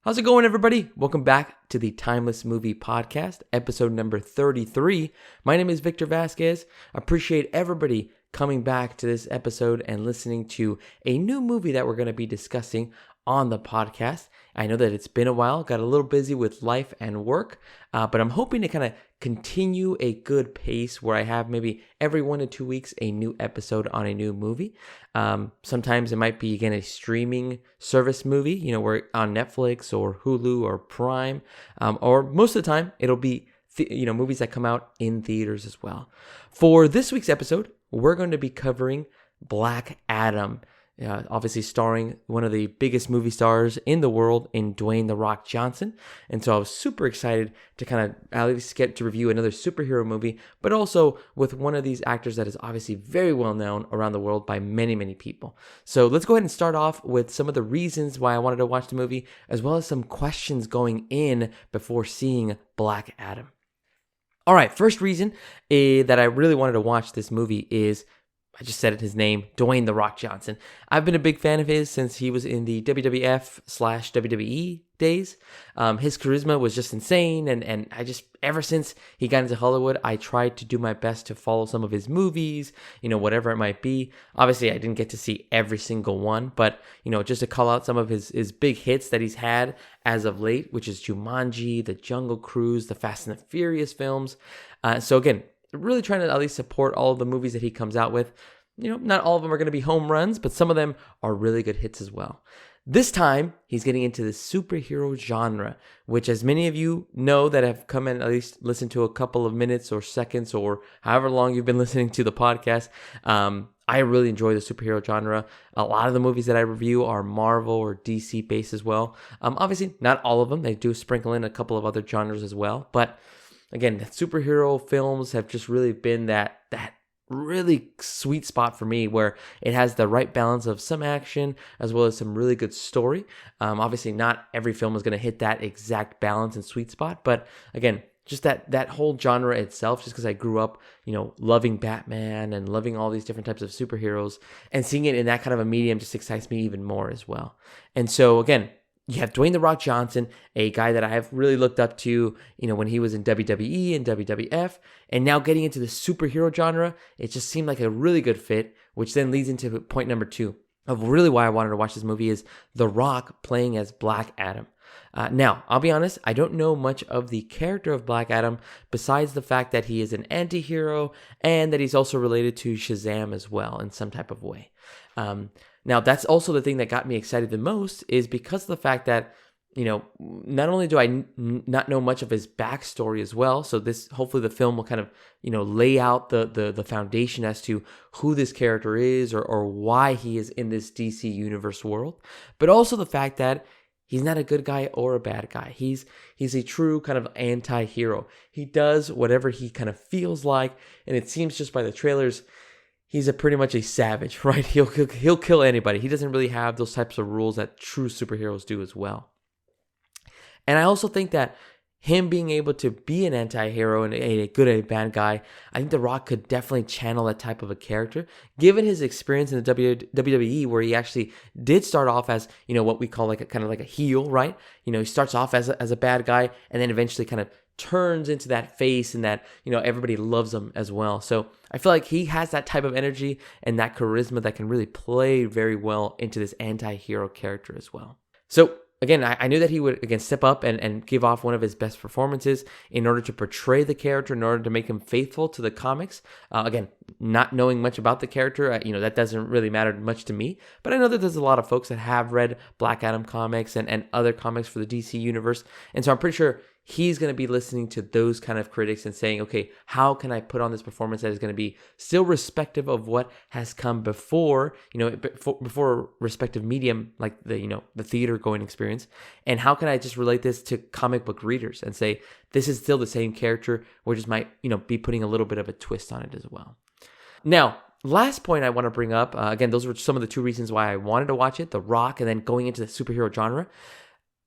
How's it going, everybody? Welcome back to the Timeless Movie Podcast, episode number 33. My name is Victor Vasquez. Appreciate everybody coming back to this episode and listening to a new movie that we're going to be discussing on the podcast. I know that it's been a while, got a little busy with life and work, but I'm hoping to kind of continue a good pace where I have maybe every 1 to 2 weeks a new episode on a new movie. Sometimes it might be, again, a streaming service movie, we're on Netflix or Hulu or Prime, or most of the time it'll be movies that come out in theaters as well. For this week's episode, we're going to be covering Black Adam. Obviously starring one of the biggest movie stars in the world in Dwayne "The Rock" Johnson. And so I was super excited to kind of at least get to review another superhero movie, but also with one of these actors that is obviously very well known around the world by many, many people. So let's go ahead and start off with some of the reasons why I wanted to watch the movie, as well as some questions going in before seeing Black Adam. All right, first reason that I really wanted to watch this movie is, I just said it, his name, Dwayne "The Rock" Johnson. I've been a big fan of his since he was in the WWF/WWE days. His charisma was just insane, and I just, ever since he got into Hollywood, I tried to do my best to follow some of his movies, whatever it might be. Obviously, I didn't get to see every single one, but, just to call out some of his big hits that he's had as of late, which is Jumanji, The Jungle Cruise, the Fast and the Furious films. So again, really trying to at least support all of the movies that he comes out with. Not all of them are going to be home runs, but some of them are really good hits as well. This time, he's getting into the superhero genre, which, as many of you know that have come and at least listened to a couple of minutes or seconds or however long you've been listening to the podcast, I really enjoy the superhero genre. A lot of the movies that I review are Marvel or DC based as well. Obviously, not all of them. They do sprinkle in a couple of other genres as well, but again, the superhero films have just really been that really sweet spot for me, where it has the right balance of some action as well as some really good story. Obviously, not every film is going to hit that exact balance and sweet spot, but again, just that whole genre itself, just because I grew up, loving Batman and loving all these different types of superheroes, and seeing it in that kind of a medium just excites me even more as well. And so again, you have Dwayne "The Rock" Johnson, a guy that I have really looked up to, when he was in WWE and WWF, and now getting into the superhero genre, it just seemed like a really good fit, which then leads into point number 2 of really why I wanted to watch this movie is The Rock playing as Black Adam. Now, I'll be honest, I don't know much of the character of Black Adam besides the fact that he is an anti-hero and that he's also related to Shazam as well in some type of way. Now, that's also the thing that got me excited the most, is because of the fact that, not only do I not know much of his backstory as well, so this, hopefully the film will kind of, lay out the foundation as to who this character is or why he is in this DC universe world, but also the fact that he's not a good guy or a bad guy. He's a true kind of anti-hero. He does whatever he kind of feels like, and it seems just by the trailers, he's pretty much a savage, right? He'll kill anybody. He doesn't really have those types of rules that true superheroes do as well. And I also think that him being able to be an anti-hero and a good and a bad guy, I think The Rock could definitely channel that type of a character, given his experience in the WWE, where he actually did start off as, what we call kind of like a heel, right? He starts off as a bad guy and then eventually kind of turns into that face, and that, everybody loves him as well. So I feel like he has that type of energy and that charisma that can really play very well into this anti-hero character as well. So again, I knew that he would, again, step up and give off one of his best performances in order to portray the character, in order to make him faithful to the comics. Again, not knowing much about the character, that doesn't really matter much to me. But I know that there's a lot of folks that have read Black Adam comics and other comics for the DC universe. And so I'm pretty sure he's going to be listening to those kind of critics and saying, okay, how can I put on this performance that is going to be still respective of what has come before, before respective medium, like the theater going experience, and how can I just relate this to comic book readers and say, this is still the same character, we just might, be putting a little bit of a twist on it as well. Now, last point I want to bring up, again, those were some of the 2 reasons why I wanted to watch it, The Rock, and then going into the superhero genre.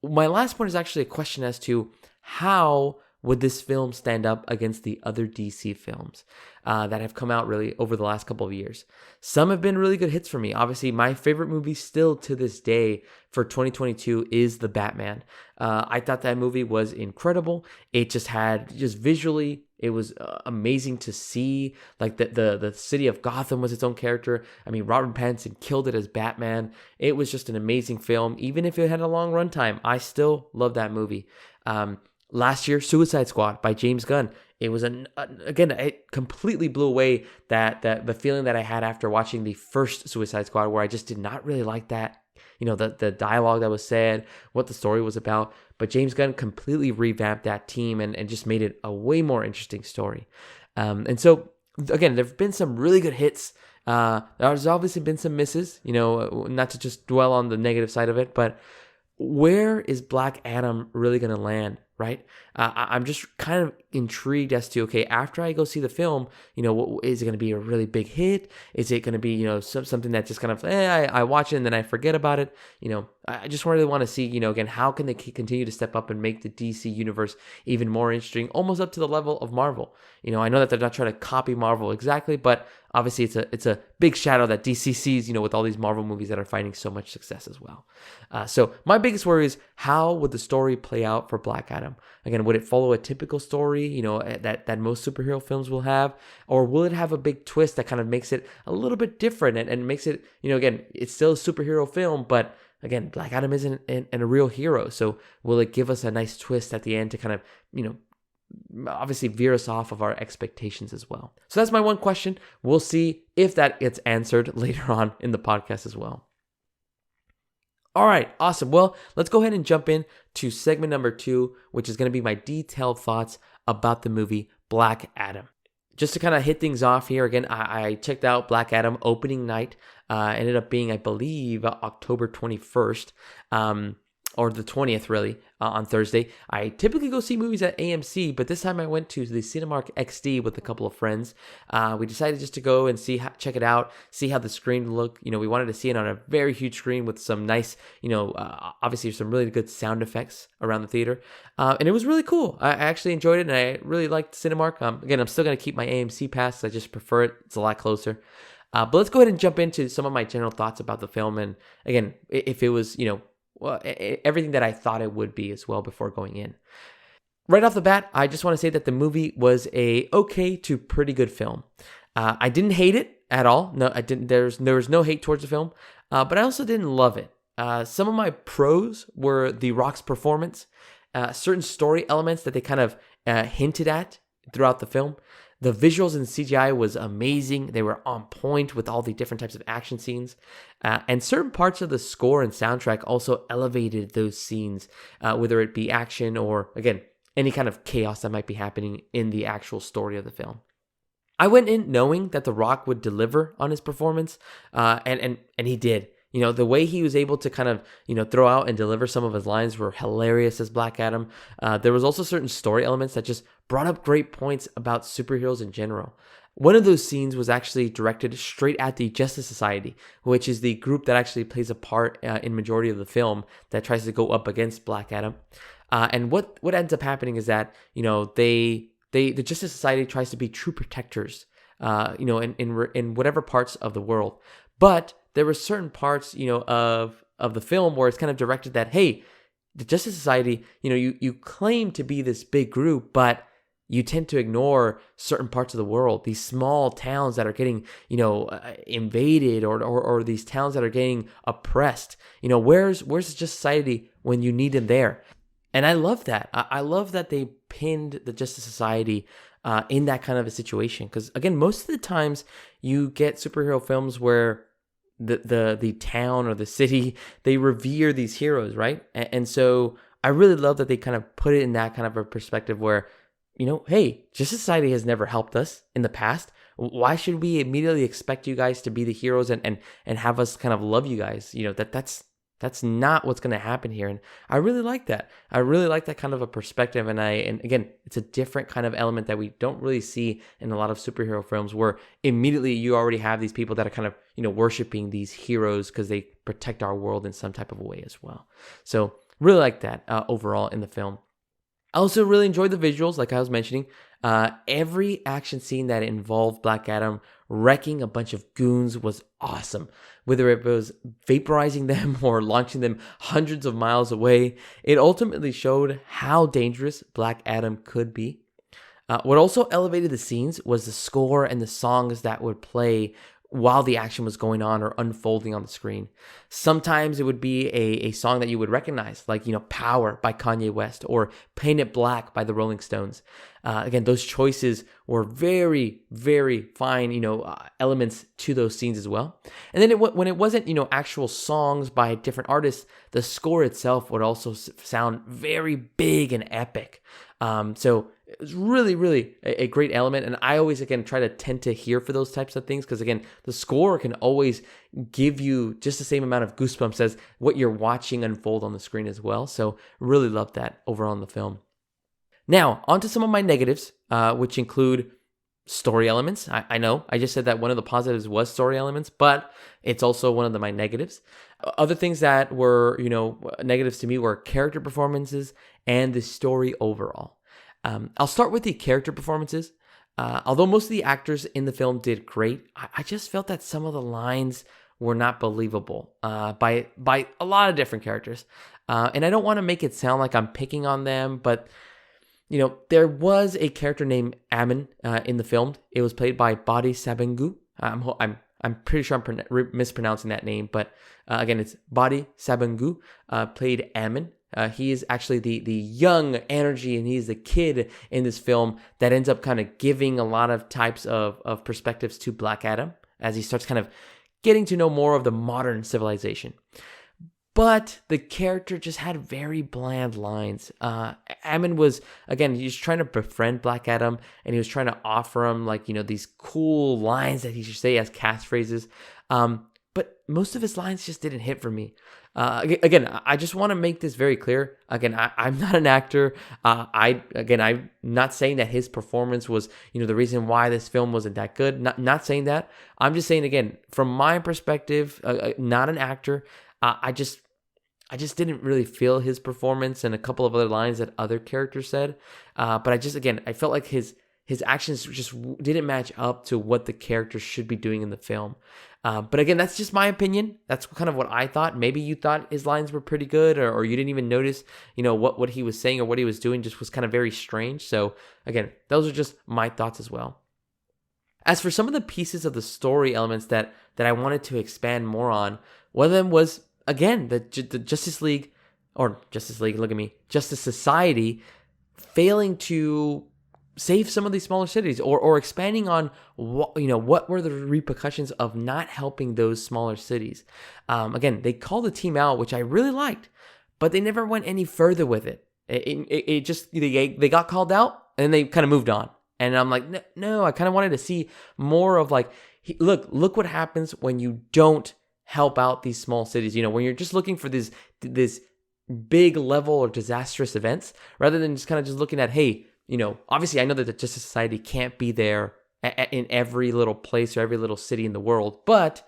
My last point is actually a question as to how would this film stand up against the other DC films that have come out really over the last couple of years? Some have been really good hits for me. Obviously, my favorite movie still to this day for 2022 is The Batman. I thought that movie was incredible. It just visually, it was amazing to see. Like the city of Gotham was its own character. I mean, Robert Pattinson killed it as Batman. It was just an amazing film. Even if it had a long runtime, I still love that movie. Last year, Suicide Squad by James Gunn. It was again, it completely blew away that the feeling that I had after watching the first Suicide Squad, where I just did not really like that. The dialogue that was said, what the story was about. But James Gunn completely revamped that team and just made it a way more interesting story. And so, again, there have been some really good hits. There's obviously been some misses, not to just dwell on the negative side of it, but where is Black Adam really going to land, right? I'm just kind of intrigued as to, okay, after I go see the film, is it going to be a really big hit? Is it going to be, something that just kind of, I watch it and then I forget about it? I just really want to see, again, how can they continue to step up and make the DC universe even more interesting, almost up to the level of Marvel. I know that they're not trying to copy Marvel exactly, but obviously it's a big shadow that DC sees, with all these Marvel movies that are finding so much success as well. So my biggest worry is, how would the story play out for Black Adam? Again, would it follow a typical story, that most superhero films will have? Or will it have a big twist that kind of makes it a little bit different and makes it, again, it's still a superhero film, but again, Black Adam isn't a real hero. So will it give us a nice twist at the end to kind of, obviously veer us off of our expectations as well? So that's my one question. We'll see if that gets answered later on in the podcast as well. All right, awesome. Well, let's go ahead and jump in to segment number 2, which is going to be my detailed thoughts about the movie Black Adam. Just to kind of hit things off here, again, I checked out Black Adam opening night. Ended up being, I believe, October 21st. Or the 20th, really, on Thursday. I typically go see movies at AMC, but this time I went to the Cinemark XD with a couple of friends. We decided just to go and check it out, see how the screen looked. We wanted to see it on a very huge screen with some nice, obviously some really good sound effects around the theater. And it was really cool. I actually enjoyed it, and I really liked Cinemark. Again, I'm still going to keep my AMC pass. I just prefer it. It's a lot closer. But let's go ahead and jump into some of my general thoughts about the film. And again, if it was, everything that I thought it would be as well before going in. Right off the bat, I just want to say that the movie was a okay to pretty good film. I didn't hate it at all. No, I didn't. There was no hate towards the film, but I also didn't love it. Some of my pros were The Rock's performance, certain story elements that they kind of hinted at throughout the film. The visuals and CGI was amazing. They were on point with all the different types of action scenes. And certain parts of the score and soundtrack also elevated those scenes, whether it be action or, again, any kind of chaos that might be happening in the actual story of the film. I went in knowing that The Rock would deliver on his performance, and he did. The way he was able to kind of, throw out and deliver some of his lines were hilarious as Black Adam. There was also certain story elements that just brought up great points about superheroes in general. One of those scenes was actually directed straight at the Justice Society, which is the group that actually plays a part in majority of the film that tries to go up against Black Adam. And what ends up happening is that, the Justice Society tries to be true protectors, in whatever parts of the world. But there were certain parts, of the film where it's kind of directed that, hey, the Justice Society, you claim to be this big group, but you tend to ignore certain parts of the world, these small towns that are getting, invaded or these towns that are getting oppressed. Where's the Justice Society when you need them there? And I love that. I love that they pinned the Justice Society in that kind of a situation. Because, again, most of the times you get superhero films where the town or the city, they revere these heroes, right? And so I really love that they kind of put it in that kind of a perspective where, hey, Justice Society has never helped us in the past. Why should we immediately expect you guys to be the heroes and have us kind of love you guys? That's not what's going to happen here. And I really like that. I really like that kind of a perspective. And again, it's a different kind of element that we don't really see in a lot of superhero films, where immediately you already have these people that are kind of, worshiping these heroes because they protect our world in some type of a way as well. So really like that overall in the film. I also really enjoyed the visuals, like I was mentioning. Every action scene that involved Black Adam wrecking a bunch of goons was awesome. Whether it was vaporizing them or launching them hundreds of miles away, it ultimately showed how dangerous Black Adam could be. What also elevated the scenes was the score and the songs that would play while the action was going on or unfolding on the screen. Sometimes it would be a song that you would recognize, like, Power by Kanye West or Paint It Black by the Rolling Stones. Again, those choices were very, very fine, elements to those scenes as well. And then when it wasn't, actual songs by different artists, the score itself would also sound very big and epic. So it was really, really a great element. And I always, again, tend to hear for those types of things because, again, the score can always give you just the same amount of goosebumps as what you're watching unfold on the screen as well. So really loved that overall in the film. Now, on to some of my negatives, which include story elements. I know I just said that one of the positives was story elements, but it's also one of my negatives. Other things that were, negatives to me were character performances and the story overall. I'll start with the character performances. Although most of the actors in the film did great, I just felt that some of the lines were not believable by a lot of different characters. And I don't want to make it sound like I'm picking on them, but there was a character named Ammon in the film. It was played by Body Sabangu. I'm pretty sure I'm mispronouncing that name, but again, it's Body Sabangu played Ammon. He is actually the young energy, and he's the kid in this film that ends up kind of giving a lot of types of perspectives to Black Adam as he starts kind of getting to know more of the modern civilization. But the character just had very bland lines. Ammon was, again, he was trying to befriend Black Adam, and he was trying to offer him, these cool lines that he should say as catchphrases. But most of his lines just didn't hit for me. Again, I just want to make this very clear. Again, I'm not an actor. I'm not saying that his performance was, the reason why this film wasn't that good. Not saying that. I'm just saying, again, from my perspective, not an actor. I just didn't really feel his performance and a couple of other lines that other characters said. But I felt like his actions just didn't match up to what the character should be doing in the film. But again, that's just my opinion. That's kind of what I thought. Maybe you thought his lines were pretty good, or you didn't even notice, what he was saying or what he was doing just was kind of very strange. So again, those are just my thoughts as well. As for some of the pieces of the story elements that I wanted to expand more on, one of them was, again, the Justice Society failing to save some of these smaller cities, or expanding on what were the repercussions of not helping those smaller cities. Again, they called the team out, which I really liked, but they never went any further with it. It just, they got called out and they kind of moved on. And I'm like, no, I kind of wanted to see more of look what happens when you don't help out these small cities. When you're just looking for this big level or disastrous events, rather than just kind of just looking at, hey, obviously I know that the Justice Society can't be there in every little place or every little city in the world, but,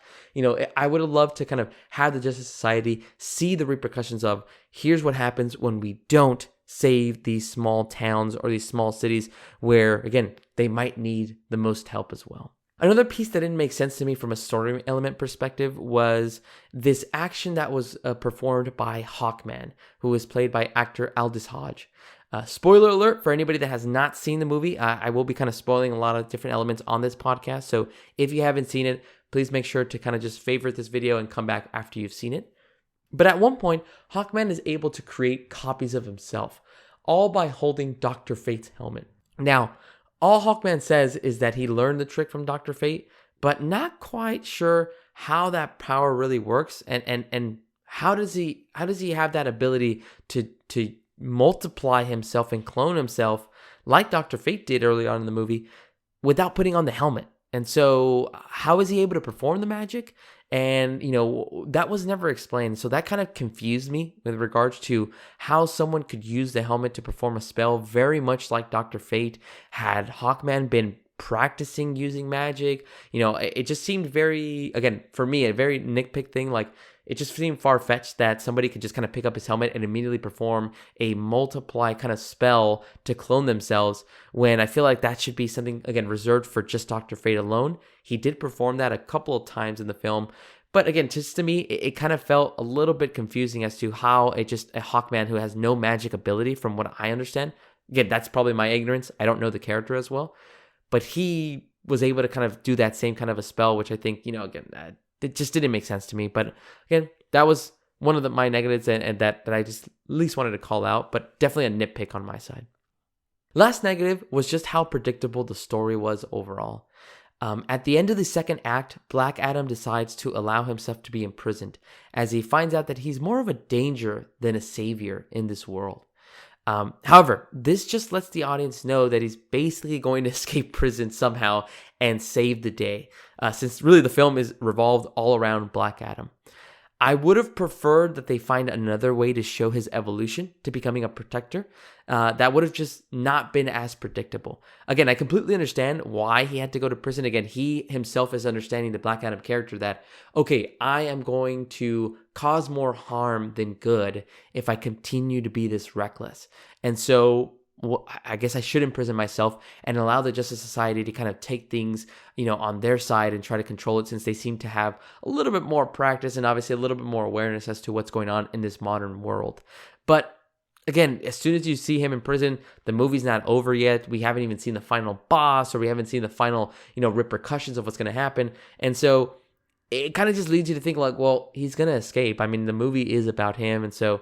I would have loved to kind of have the Justice Society see the repercussions of, here's what happens when we don't save these small towns or these small cities where, again, they might need the most help as well. Another piece that didn't make sense to me from a story element perspective was this action that was performed by Hawkman, who was played by actor Aldis Hodge. Spoiler alert for anybody that has not seen the movie. I will be kind of spoiling a lot of different elements on this podcast. So if you haven't seen it, please make sure to kind of just favorite this video and come back after you've seen it. But at one point, Hawkman is able to create copies of himself, all by holding Dr. Fate's helmet. Now, all Hawkman says is that he learned the trick from Dr. Fate, but not quite sure how that power really works, and how does he have that ability to multiply himself and clone himself like Dr. Fate did early on in the movie without putting on the helmet. And so how is he able to perform the magic? And, that was never explained. So that kind of confused me with regards to how someone could use the helmet to perform a spell, very much like Dr. Fate. Had Hawkman been practicing using magic? It just seemed very, again, for me, a very nitpick thing. Like, it just seemed far-fetched that somebody could just kind of pick up his helmet and immediately perform a multiply kind of spell to clone themselves, when I feel like that should be something, again, reserved for just Dr. Fate alone. He did perform that a couple of times in the film, but again, just to me, it kind of felt a little bit confusing as to how a Hawkman who has no magic ability, from what I understand. Again, that's probably my ignorance. I don't know the character as well, but he was able to kind of do that same kind of a spell, which I think, again, it just didn't make sense to me. But again, that was one of my negatives, and that I just at least wanted to call out, but definitely a nitpick on my side. Last negative was just how predictable the story was overall. At the end of the second act, Black Adam decides to allow himself to be imprisoned, as he finds out that he's more of a danger than a savior in this world. However, this just lets the audience know that he's basically going to escape prison somehow and save the day, since really the film is revolved all around Black Adam. I would have preferred that they find another way to show his evolution to becoming a protector. That would have just not been as predictable. Again, I completely understand why he had to go to prison. Again, he himself is understanding the Black Adam character that, okay, I am going to cause more harm than good if I continue to be this reckless. And so I guess I should imprison myself and allow the Justice Society to kind of take things, on their side and try to control it, since they seem to have a little bit more practice and obviously a little bit more awareness as to what's going on in this modern world. But again, as soon as you see him in prison, the movie's not over yet. We haven't even seen the final boss, or we haven't seen the final, repercussions of what's going to happen. And so it kind of just leads you to think like, well, he's going to escape. I mean, the movie is about him. And so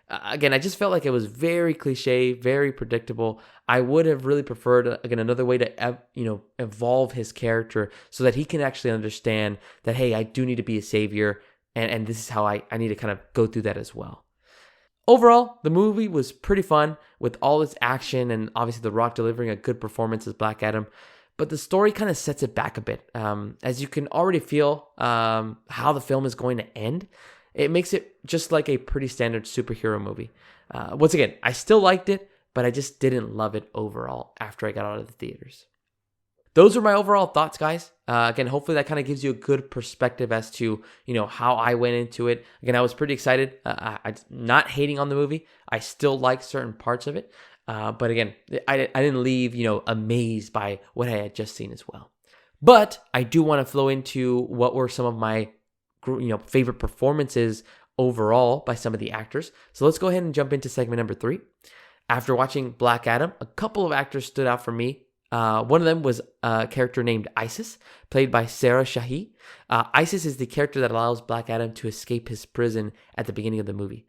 again, I just felt like it was very cliche, very predictable. I would have really preferred, again, another way to, evolve his character so that he can actually understand that, hey, I do need to be a savior, and this is how I need to kind of go through that as well. Overall, the movie was pretty fun with all its action and obviously The Rock delivering a good performance as Black Adam, but the story kind of sets it back a bit. As you can already feel how the film is going to end, it makes it just like a pretty standard superhero movie. Once again, I still liked it, but I just didn't love it overall after I got out of the theaters. Those are my overall thoughts, guys. Again, hopefully that kind of gives you a good perspective as to, how I went into it. Again, I was pretty excited. I'm not hating on the movie. I still like certain parts of it. But again, I didn't leave, amazed by what I had just seen as well. But I do want to flow into what were some of my favorite performances overall by some of the actors. So let's go ahead and jump into segment number 3. After watching Black Adam, a couple of actors stood out for me. One of them was a character named Isis, played by Sarah Shahi. Isis is the character that allows Black Adam to escape his prison at the beginning of the movie.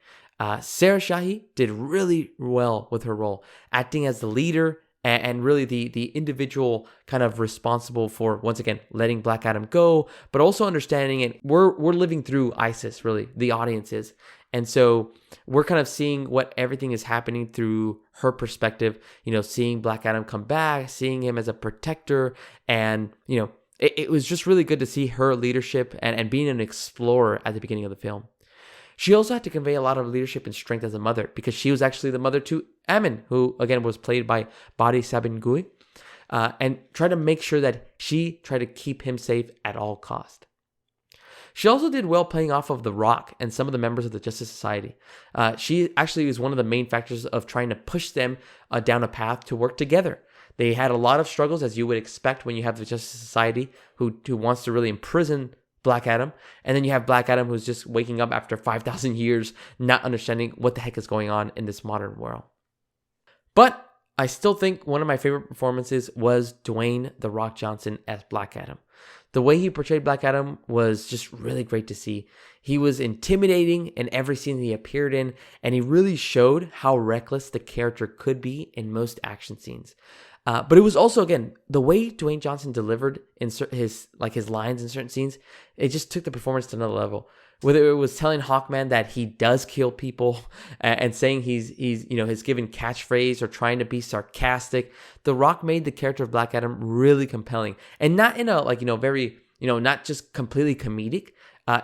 Sarah Shahi did really well with her role, acting as the leader and really the individual kind of responsible for, once again, letting Black Adam go, but also understanding it. We're living through Isis, really, the audience is. And so we're kind of seeing what everything is happening through her perspective, seeing Black Adam come back, seeing him as a protector. And, it was just really good to see her leadership and being an explorer at the beginning of the film. She also had to convey a lot of leadership and strength as a mother, because she was actually the mother to Ammon, who, again, was played by Badi Sabingui, and tried to make sure that she tried to keep him safe at all cost. She also did well playing off of The Rock and some of the members of the Justice Society. She actually was one of the main factors of trying to push them down a path to work together. They had a lot of struggles, as you would expect when you have the Justice Society who wants to really imprison Black Adam, and then you have Black Adam who's just waking up after 5,000 years, not understanding what the heck is going on in this modern world. But I still think one of my favorite performances was Dwayne "The Rock" Johnson as Black Adam. The way he portrayed Black Adam was just really great to see. He was intimidating in every scene that he appeared in, and he really showed how reckless the character could be in most action scenes. But it was also, again, the way Dwayne Johnson delivered in his lines in certain scenes, it just took the performance to another level. Whether it was telling Hawkman that he does kill people and saying he's given catchphrase or trying to be sarcastic, The Rock made the character of Black Adam really compelling, and not in a very not just completely comedic.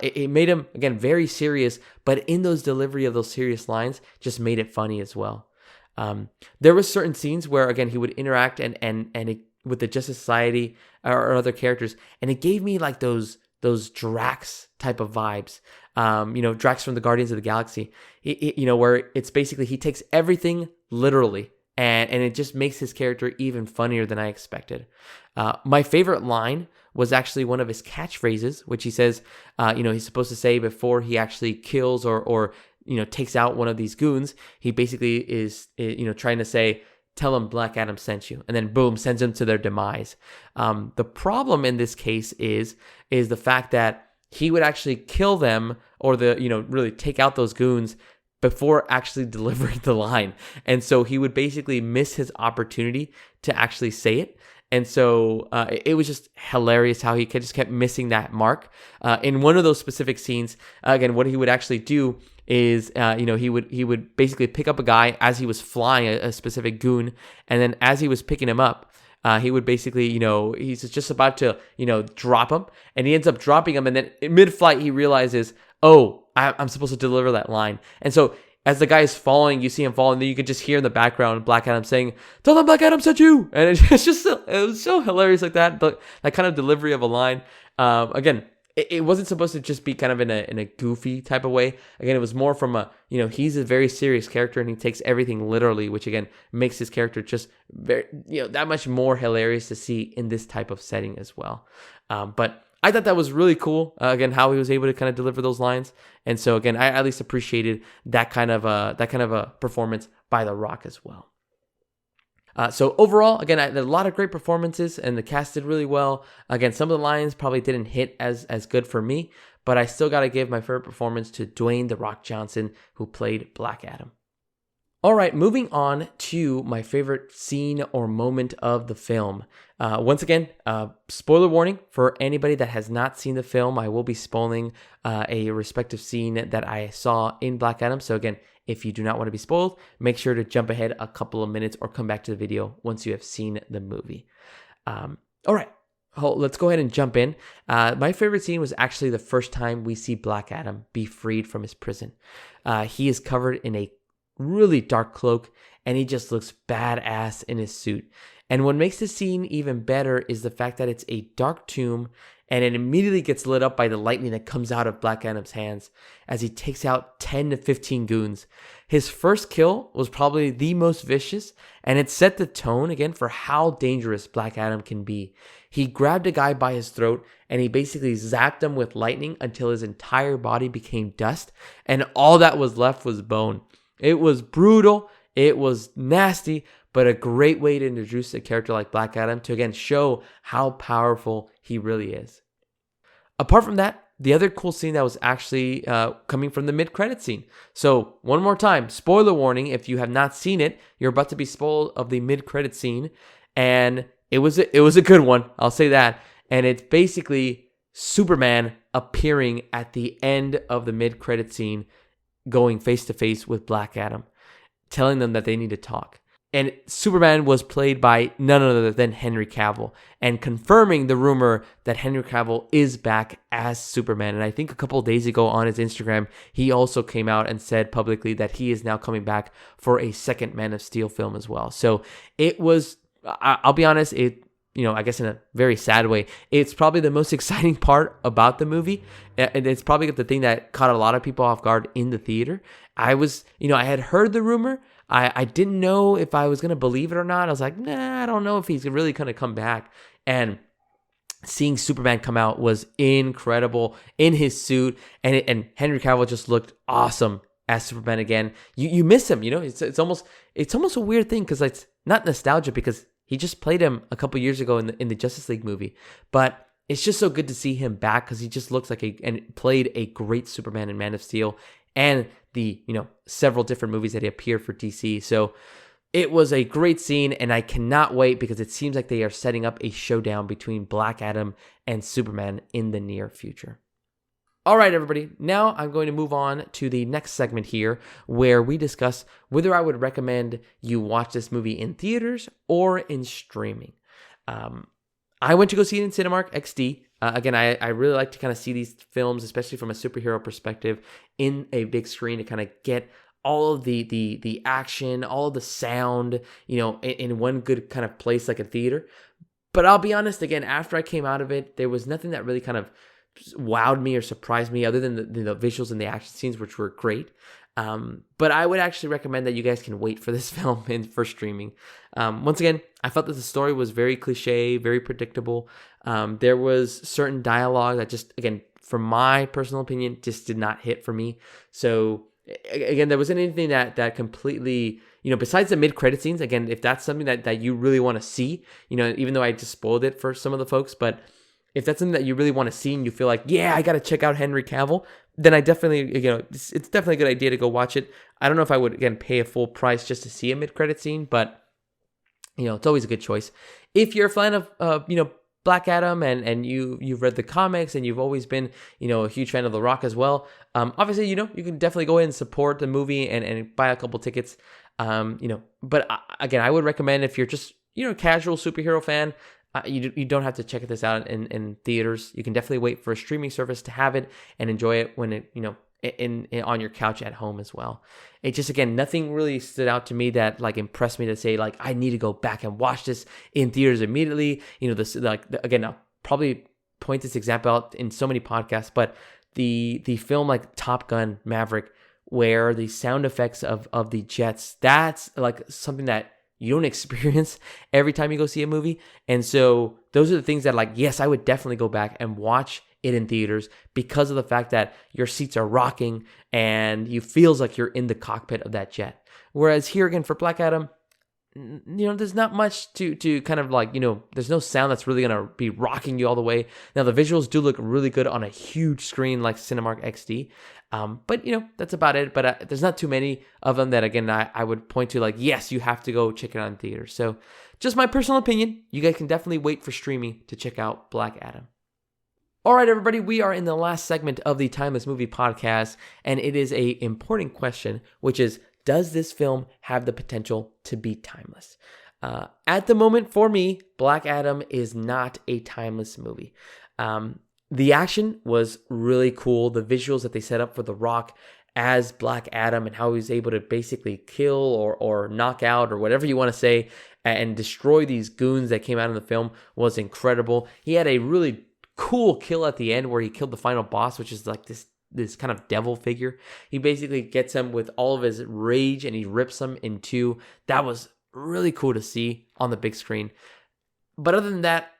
It made him, again, very serious, but in those delivery of those serious lines, just made it funny as well. There were certain scenes where, again, he would interact and with the Justice Society or other characters, and it gave me like those Drax type of vibes. Drax from the Guardians of the Galaxy, where it's basically he takes everything literally, and it just makes his character even funnier than I expected. My favorite line was actually one of his catchphrases, which he says, he's supposed to say before he actually kills or takes out one of these goons. He basically is, trying to say, tell him Black Adam sent you, and then boom, sends them to their demise. The problem in this case is the fact that he would actually kill them or really take out those goons before actually delivering the line. And so he would basically miss his opportunity to actually say it. And so it was just hilarious how he just kept missing that mark. In one of those specific scenes, again, what he would actually do is, he would basically pick up a guy as he was flying a specific goon, and then as he was picking him up, he would basically, he's just about to, drop him, and he ends up dropping him, and then in mid-flight he realizes, oh, I'm supposed to deliver that line, and so as the guy is falling, you see him fall, and then you can just hear in the background Black Adam saying, "Tell them Black Adam sent you," and it was so hilarious like that, but that kind of delivery of a line. Again, it wasn't supposed to just be kind of in a goofy type of way. Again, it was more from he's a very serious character and he takes everything literally, which again makes his character just very, that much more hilarious to see in this type of setting as well. But I thought that was really cool. Again, how he was able to kind of deliver those lines, and so again, I at least appreciated that kind of a performance by The Rock as well. So overall, again, I had a lot of great performances, and the cast did really well. Again, some of the lines probably didn't hit as good for me, but I still got to give my favorite performance to Dwayne "The Rock" Johnson, who played Black Adam. All right, moving on to my favorite scene or moment of the film. Once again, spoiler warning for anybody that has not seen the film. I will be spoiling a respective scene that I saw in Black Adam. So again, if you do not want to be spoiled, make sure to jump ahead a couple of minutes or come back to the video once you have seen the movie. All right, let's go ahead and jump in. My favorite scene was actually the first time we see Black Adam be freed from his prison. He is covered in a really dark cloak, and he just looks badass in his suit. And what makes the scene even better is the fact that it's a dark tomb, and it immediately gets lit up by the lightning that comes out of Black Adam's hands as he takes out 10 to 15 goons. His first kill was probably the most vicious, and it set the tone again for how dangerous Black Adam can be. He grabbed a guy by his throat, and he basically zapped him with lightning until his entire body became dust, and all that was left was bone. It was brutal, it was nasty, but a great way to introduce a character like Black Adam to again show how powerful he really is. Apart from that, the other cool scene that was actually coming from the mid-credit scene. So one more time, spoiler warning, if you have not seen it, you're about to be spoiled of the mid-credit scene, and it was a good one, I'll say that. And it's basically Superman appearing at the end of the mid-credit scene, going face to face with Black Adam, telling them that they need to talk. And Superman was played by none other than Henry Cavill, and confirming the rumor that Henry Cavill is back as Superman. And I think a couple of days ago on his Instagram, he also came out and said publicly that he is now coming back for a second Man of Steel film as well. So it was, I'll be honest, I guess in a very sad way, it's probably the most exciting part about the movie. And it's probably the thing that caught a lot of people off guard in the theater. I had heard the rumor. I didn't know if I was going to believe it or not. I was like, nah, I don't know if he's really going to come back. And seeing Superman come out was incredible in his suit. And Henry Cavill just looked awesome as Superman again. You miss him, it's almost a weird thing because it's not nostalgia because he just played him a couple years ago in the Justice League movie. But it's just so good to see him back because he just looks like and played a great Superman in Man of Steel and the, several different movies that he appeared for DC. So it was a great scene, and I cannot wait because it seems like they are setting up a showdown between Black Adam and Superman in the near future. All right, everybody. Now I'm going to move on to the next segment here where we discuss whether I would recommend you watch this movie in theaters or in streaming. I went to go see it in Cinemark XD. Again, I really like to kind of see these films, especially from a superhero perspective, in a big screen to kind of get all of the action, all of the sound, in one good kind of place like a theater. But I'll be honest, again, after I came out of it, there was nothing that really kind of wowed me or surprised me, other than the visuals and the action scenes, which were great. But I would actually recommend that you guys can wait for this film for streaming. Once again, I felt that the story was very cliche, very predictable. There was certain dialogue that just, again, from my personal opinion, just did not hit for me. So again, there wasn't anything that completely, besides the mid-credit scenes, again, if that's something that you really want to see, even though I just spoiled it for some of the folks, but if that's something that you really want to see and you feel like, yeah, I got to check out Henry Cavill, then I definitely, it's definitely a good idea to go watch it. I don't know if I would, again, pay a full price just to see a mid-credit scene, but, it's always a good choice. If you're a fan of, Black Adam and you've read the comics and you've always been, a huge fan of The Rock as well, obviously, you can definitely go ahead and support the movie and buy a couple tickets, but again, I would recommend if you're just, a casual superhero fan, you don't have to check this out in theaters. You can definitely wait for a streaming service to have it and enjoy it when it, in on your couch at home as well. It just, again, nothing really stood out to me that impressed me to say I need to go back and watch this in theaters immediately. This again, I'll probably point this example out in so many podcasts, but the film like Top Gun Maverick, where the sound effects of the jets, that's something that you don't experience every time you go see a movie. And so those are the things that yes, I would definitely go back and watch it in theaters because of the fact that your seats are rocking and you feels like you're in the cockpit of that jet. Whereas here again for Black Adam, there's not much to kind of there's no sound that's really going to be rocking you all the way. Now the visuals do look really good on a huge screen like Cinemark XD. But that's about it. But there's not too many of them that, again, I would point to yes, you have to go check it out in theaters. So just my personal opinion, you guys can definitely wait for streaming to check out Black Adam. All right, everybody, we are in the last segment of the Timeless Movie Podcast, and it is a important question, which is, does this film have the potential to be timeless? At the moment, for me, Black Adam is not a timeless movie. The action was really cool. The visuals that they set up for The Rock as Black Adam and how he was able to basically kill or knock out or whatever you want to say and destroy these goons that came out in the film was incredible. He had a really cool kill at the end where he killed the final boss, which is this kind of devil figure. He basically gets him with all of his rage and he rips him in two. That was really cool to see on the big screen. But other than that,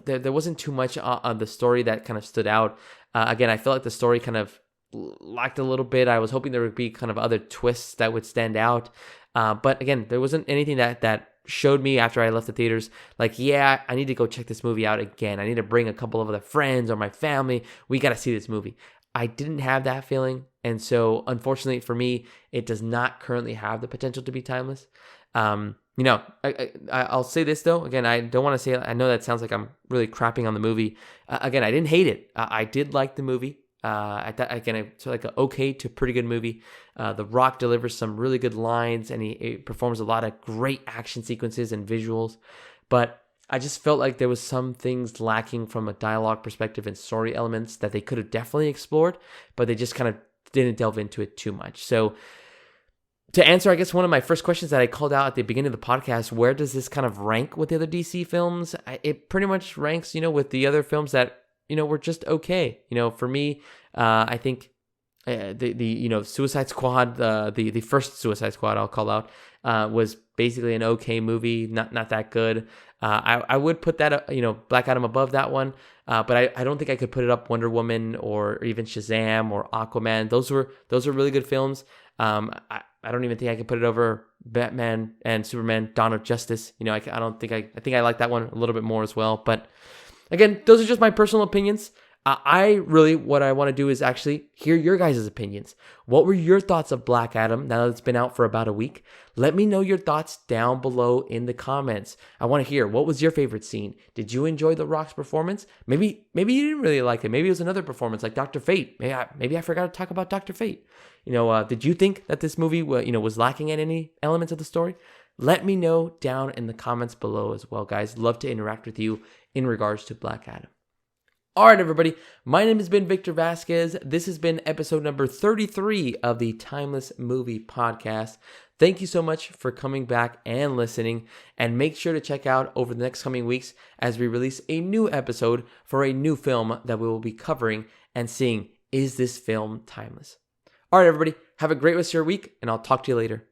there wasn't too much on the story that kind of stood out. Again, I feel like the story kind of lacked a little bit. I was hoping there would be kind of other twists that would stand out. But again, there wasn't anything that showed me after I left the theaters yeah, I need to go check this movie out again. I need to bring a couple of other friends or my family. We got to see this movie. I didn't have that feeling. And so unfortunately for me, it does not currently have the potential to be timeless. I'll say this though. Again, I don't want to say, I know that sounds like I'm really crapping on the movie. Again, I didn't hate it. I did like the movie. I thought, again, it's like an okay to pretty good movie. The Rock delivers some really good lines and he performs a lot of great action sequences and visuals. But I just felt like there was some things lacking from a dialogue perspective and story elements that they could have definitely explored, but they just kind of didn't delve into it too much. So to answer, I guess, one of my first questions that I called out at the beginning of the podcast, where does this kind of rank with the other DC films? It pretty much ranks, with the other films that, were just okay. For me, I think the Suicide Squad, the first Suicide Squad I'll call out, was basically an okay movie, not that good. I would put that, Black Adam above that one, but I don't think I could put it up Wonder Woman or even Shazam or Aquaman. Those were really good films. I don't even think I could put it over Batman and Superman: Dawn of Justice. I think I like that one a little bit more as well. But again, those are just my personal opinions. What I want to do is actually hear your guys' opinions. What were your thoughts of Black Adam now that it's been out for about a week? Let me know your thoughts down below in the comments. I want to hear, what was your favorite scene? Did you enjoy The Rock's performance? Maybe you didn't really like it. Maybe it was another performance like Dr. Fate. Maybe I forgot to talk about Dr. Fate. Did you think that this movie was lacking in any elements of the story? Let me know down in the comments below as well, guys. Love to interact with you in regards to Black Adam. All right, everybody. My name has been Victor Vasquez. This has been episode number 33 of the Timeless Movie Podcast. Thank you so much for coming back and listening. And make sure to check out over the next coming weeks as we release a new episode for a new film that we will be covering and seeing, is this film timeless? All right, everybody. Have a great rest of your week, and I'll talk to you later.